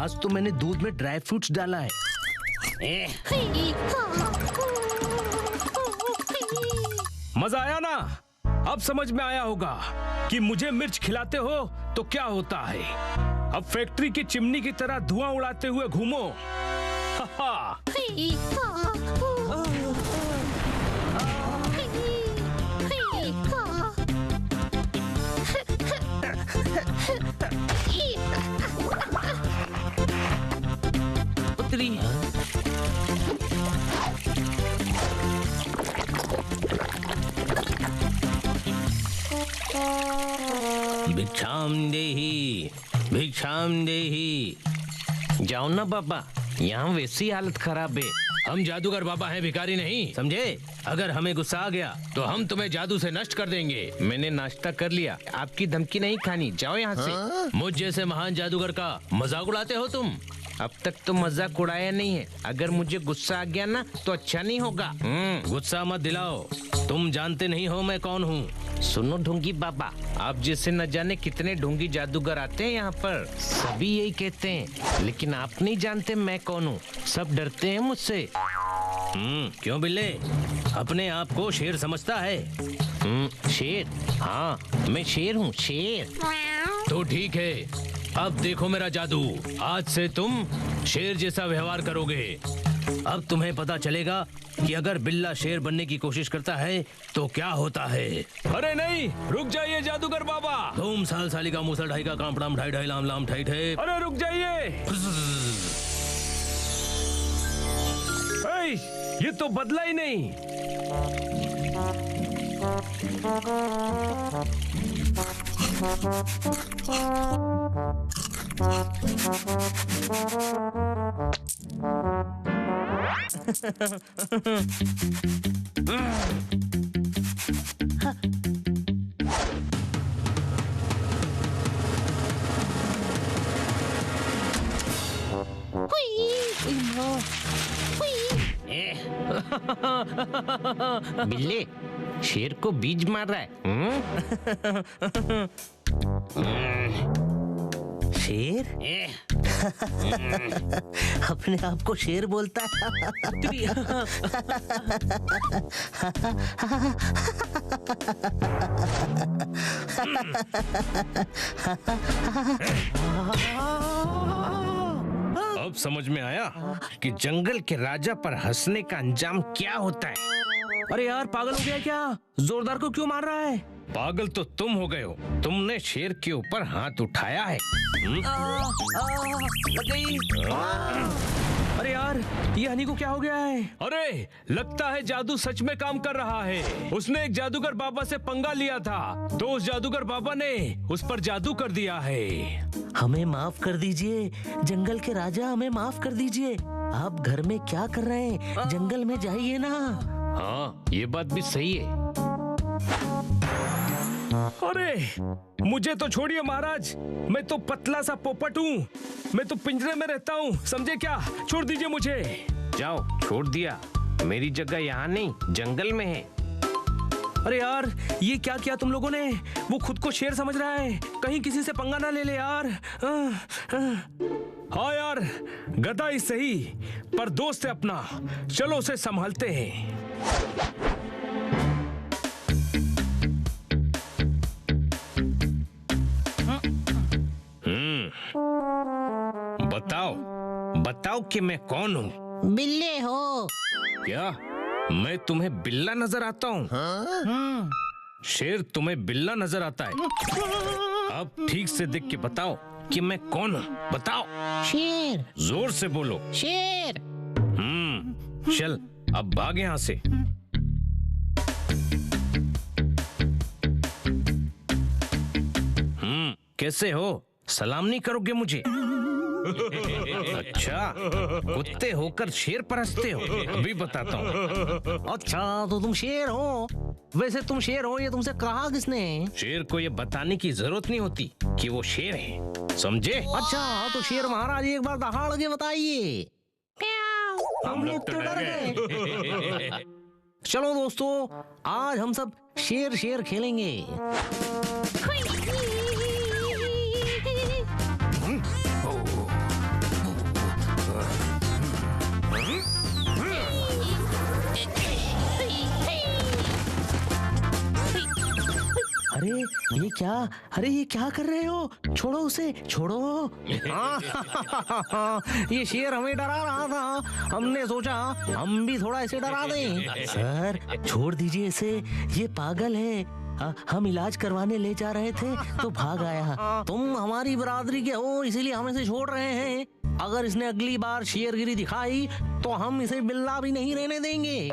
आज तो मैंने दूध में ड्राई फ्रूट्स डाला है। मजा आया ना? अब समझ में आया होगा कि मुझे मिर्च खिलाते हो तो क्या होता है। अब फैक्ट्री की चिमनी की तरह धुआं उड़ाते हुए घूमो। पुत्री भिक्षाम देही। जाओ ना बाबा, यहाँ वैसी हालत खराब है। हम जादूगर बाबा हैं, भिखारी नहीं, समझे? अगर हमें गुस्सा आ गया तो हम तुम्हें जादू से नष्ट कर देंगे। मैंने नाश्ता कर लिया, आपकी धमकी नहीं खानी। जाओ यहाँ से। मुझ जैसे महान जादूगर का मजाक उड़ाते हो तुम। अब तक तो मजाक उड़ाया नहीं है। अगर मुझे गुस्सा आ गया ना तो अच्छा नहीं होगा। गुस्सा मत दिलाओ, तुम जानते नहीं हो मैं कौन हूँ। सुनो ढोंगी बाबा, आप जैसे न जाने कितने ढोंगी जादूगर आते हैं यहाँ पर, सभी यही कहते हैं, लेकिन आप नहीं जानते मैं कौन हूँ। सब डरते हैं मुझसे। क्यों बिल्ले, अपने आप को शेर समझता है? शेर? हाँ, मैं शेर हूँ, शेर। तो ठीक है, अब देखो मेरा जादू। आज से तुम शेर जैसा व्यवहार करोगे। अब तुम्हें पता चलेगा कि अगर बिल्ला शेर बनने की कोशिश करता है तो क्या होता है। अरे नहीं, रुक जाइए जादूगर बाबा। धूम साल साली का मूसल ढाई का कांपड़ाम ढाई ढाई लाम लाम ठाई ठे। अरे रुक जाइए। ये तो बदला ही नहीं। बिल्ले, शेर को बीज मार रहा है। शेर? अपने आप को शेर बोलता है। अब समझ में आया कि जंगल के राजा पर हंसने का अंजाम क्या होता है। अरे यार, पागल हो गया क्या? जोरदार को क्यों मार रहा है? पागल तो तुम हो गए हो। तुमने शेर के ऊपर हाथ उठाया है। अरे यार, ये हनी को क्या हो गया है? अरे लगता है जादू सच में काम कर रहा है। उसने एक जादूगर बाबा से पंगा लिया था, तो उस जादूगर बाबा ने उस पर जादू कर दिया है। हमें माफ कर दीजिए जंगल के राजा, हमें माफ कर दीजिए। आप घर में क्या कर रहे हैं? जंगल में जाइए ना। हाँ, ये बात भी सही है। अरे मुझे तो छोड़िए महाराज, मैं तो पतला सा पोपट हूँ। मैं तो पिंजरे में रहता हूँ, समझे क्या? छोड़ दीजिए मुझे। जाओ, छोड़ दिया। मेरी जगह यहाँ नहीं, जंगल में है। अरे यार, ये क्या किया तुम लोगों ने? वो खुद को शेर समझ रहा है, कहीं किसी से पंगा ना ले ले यार। हाँ यार, गधा ही सही पर दोस्त है अपना। चलो उसे संभालते हैं। बताओ बताओ कि मैं कौन हूँ? बिल्ले हो क्या मैं तुम्हें बिल्ला नजर आता हूँ? शेर तुम्हें बिल्ला नजर आता है? अब ठीक से देख के बताओ कि मैं कौन हूँ। बताओ। शेर। जोर से बोलो। शेर। चल अब भाग यहाँ से। कैसे हो? सलाम नहीं करोगे मुझे? अच्छा, कुत्ते होकर शेर पर हंसते हो? अभी बताता हूँ। अच्छा, तो तुम शेर हो? वैसे तुम शेर हो ये तुमसे कहा किसने? शेर को ये बताने की जरूरत नहीं होती कि वो शेर है, समझे? अच्छा, तो शेर महाराज एक बार दहाड़ के बताइए। हम लोग तो डर गए। चलो दोस्तों, आज हम सब शेर शेर खेलेंगे। क्या, अरे ये क्या कर रहे हो? छोड़ो उसे, छोड़ो। ये शेर हमें डरा रहा था, हमने सोचा हम भी थोड़ा इसे डरा दें। सर छोड़ दीजिए इसे, ये पागल है। हम इलाज करवाने ले जा रहे थे तो भाग आया। तुम हमारी बरादरी के हो इसीलिए हम इसे छोड़ रहे हैं। अगर इसने अगली बार शेरगिरी दिखाई तो हम इसे बिल्ला भी नहीं रहने देंगे।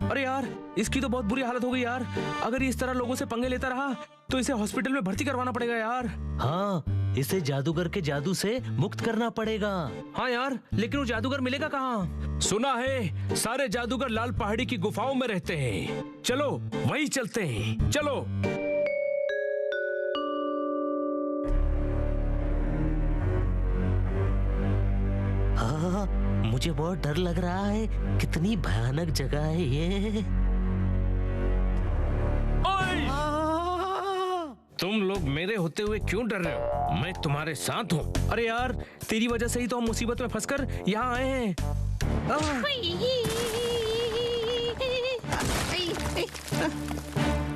अरे यार, इसकी तो बहुत बुरी हालत हो गई यार। अगर ये इस तरह लोगों से पंगे लेता रहा तो इसे हॉस्पिटल में भर्ती करवाना पड़ेगा यार। हाँ, इसे जादूगर के जादू से मुक्त करना पड़ेगा। हाँ यार, लेकिन वो जादूगर मिलेगा कहाँ? सुना है सारे जादूगर लाल पहाड़ी की गुफाओं में रहते हैं। चलो वहीं चलते हैं, चलो। हाँ, मुझे बहुत डर लग रहा है। कितनी भयानक जगह है ये। तुम लोग मेरे होते हुए क्यों डर रहे हो? मैं तुम्हारे साथ हूँ। अरे यार, तेरी वजह से ही तो हम मुसीबत में फंसकर यहाँ आए हैं।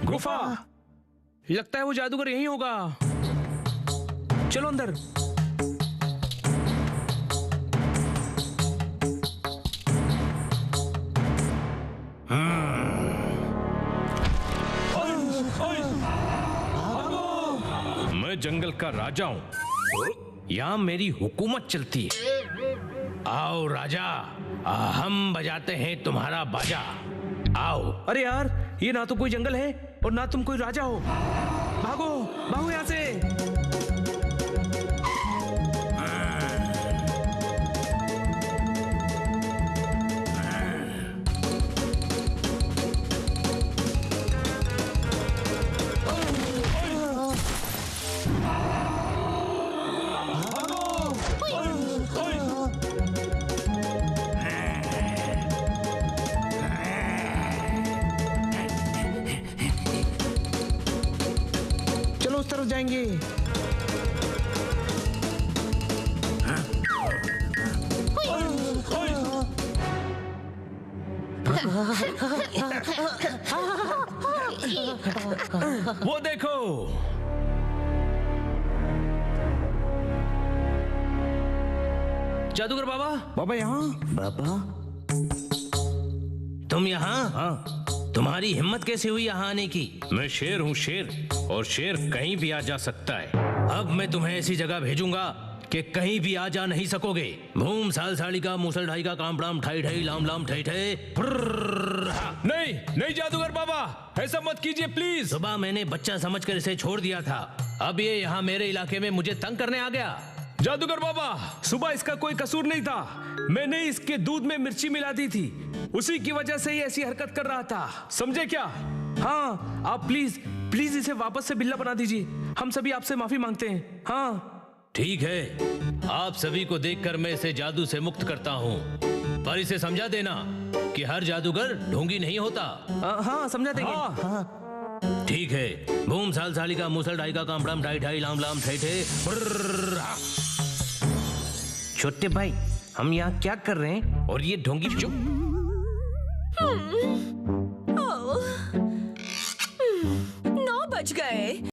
गुफा, लगता है वो जादूगर यहीं होगा। चलो अंदर। मैं जंगल का राजा हूँ, यहाँ मेरी हुकूमत चलती है। आओ राजा, हम बजाते हैं तुम्हारा बाजा। आओ। अरे यार, ये ना तो कोई जंगल है और ना तुम कोई राजा हो। भागो भागो यहाँ से। चलो उस तरफ जाएंगे। वो देखो, जादूगर बाबा। बाबा यहाँ? बाबा, तुम यहाँ? हाँ। तुम्हारी हिम्मत कैसे हुई यहाँ आने की? मैं शेर हूँ, शेर, और शेर कहीं भी आ जा सकता है। अब मैं तुम्हें ऐसी जगह भेजूंगा कि कहीं भी आ जा नहीं सकोगे। भूम साल साड़ी का मूसल ढाई का काम डाम ठाई ठाई लाम लाम ठाई ठाई। नहीं नहीं जादूगर बाबा, ऐसा मत कीजिए प्लीज। सुबह मैंने बच्चा समझकर इसे छोड़ दिया था, अब ये यहाँ मेरे इलाके में मुझे तंग करने आ गया। जादूगर बाबा, सुबह इसका कोई कसूर नहीं था। मैंने इसके दूध में मिर्ची मिला दी थी, उसी की वजह से ये ऐसी हरकत कर रहा था, समझे क्या? हाँ, आप प्लीज प्लीज इसे वापस से बिल्ला बना दीजिए। हम सभी आपसे माफी मांगते हैं। हाँ ठीक है, आप सभी को देखकर मैं इसे जादू से मुक्त करता हूँ, पर इसे समझा देना कि हर जादूगर ढोंगी नहीं होता। हाँ समझा देंगे। हाँ। ठीक है। भूम साल साली का मूसल ढाई का काम डाम ढाई ढाई लाम लाम ठाई ठाई। छोटे भाई, हम यहाँ क्या कर रहे हैं? और ये ढोंगी चुप। 9 बज गए।